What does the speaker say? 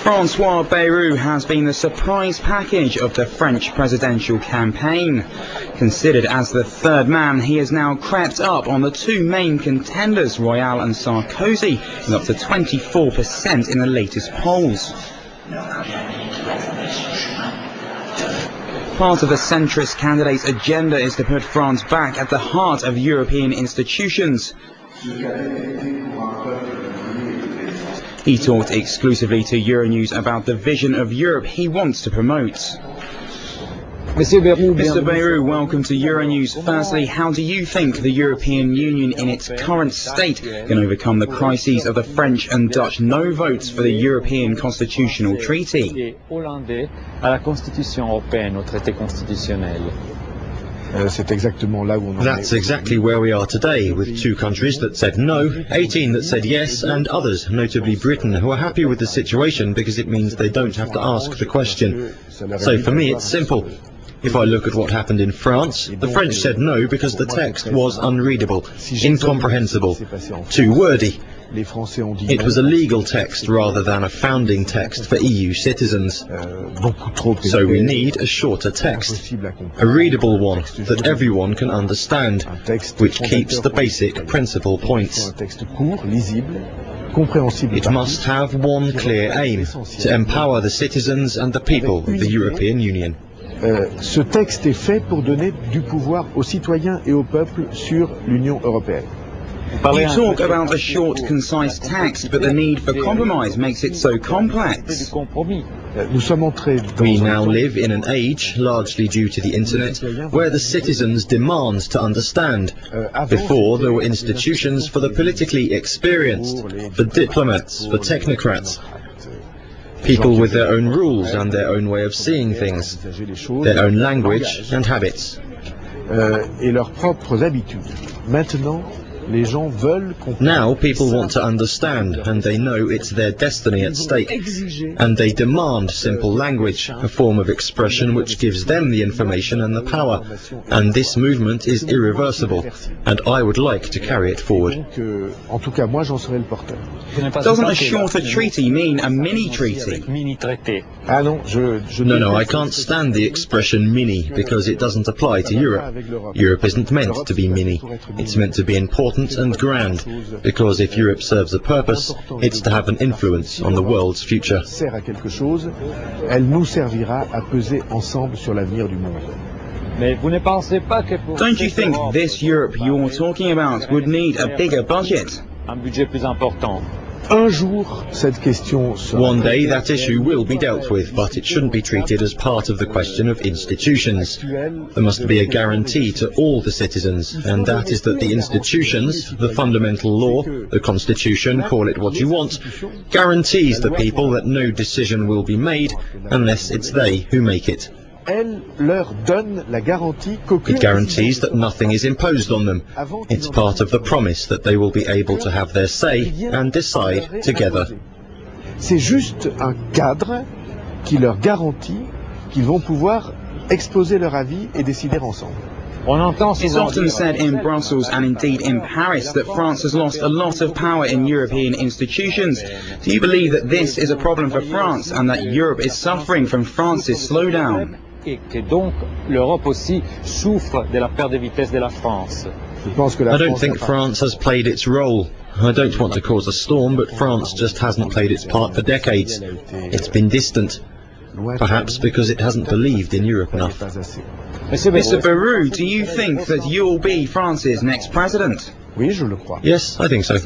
François Bayrou has been the surprise package of the French presidential campaign. Considered as the third man, he has now crept up on the two main contenders, Royal and Sarkozy, with up to 24% in the latest polls. Part of the centrist candidate's agenda is to put France back at the heart of European institutions. He talked exclusively to EuroNews about the vision of Europe he wants to promote. Mr. Bayrou, welcome to EuroNews. Firstly, how do you think the European Union in its current state can overcome the crises of the French and Dutch no votes for the European Constitutional Treaty? That's exactly where we are today, with two countries that said no, 18 that said yes, and others, notably Britain, who are happy with the situation because it means they don't have to ask the question. So for me it's simple. If I look at what happened in France, the French said no because the text was unreadable, incomprehensible, too wordy. It was a legal text rather than a founding text for EU citizens. So we need a shorter text, a readable one that everyone can understand, which keeps the basic principal points. It must have one clear aim, to empower the citizens and the people of the European Union. Ce texte est fait pour donner du pouvoir aux citoyens et au peuple sur l'Union européenne. You talk about a short, concise text, but the need for compromise makes it so complex. We now live in an age, largely due to the internet, where the citizens demand to understand. Before, there were institutions for the politically experienced, for diplomats, for technocrats. People with their own rules and their own way of seeing things, their own language and habits. Now people want to understand, and they know it's their destiny at stake, and they demand simple language, a form of expression which gives them the information and the power, and this movement is irreversible, and I would like to carry it forward. Doesn't a shorter treaty mean a mini-treaty? No, I can't stand the expression mini, because it doesn't apply to Europe. Europe isn't meant to be mini, it's meant to be important and grand, because if Europe serves a purpose, it's to have an influence on the world's future. Don't you think this Europe you're talking about would need a bigger budget? One day that issue will be dealt with, but it shouldn't be treated as part of the question of institutions. There must be a guarantee to all the citizens, and that is that the institutions, the fundamental law, the constitution, call it what you want, guarantees the people that no decision will be made unless it's they who make it. It guarantees that nothing is imposed on them. It's part of the promise that they will be able to have their say and decide together. C'est juste un cadre qui leur garantit qu'ils vont pouvoir exposer leur avis et décider ensemble. It's often said in Brussels and indeed in Paris that France has lost a lot of power in European institutions. Do you believe that this is a problem for France and that Europe is suffering from France's slowdown? I don't think France has played its role. I don't want to cause a storm, but France just hasn't played its part for decades. It's been distant, perhaps because it hasn't believed in Europe enough. Mr. Bayrou, do you think that you'll be France's next president? Yes, I think so.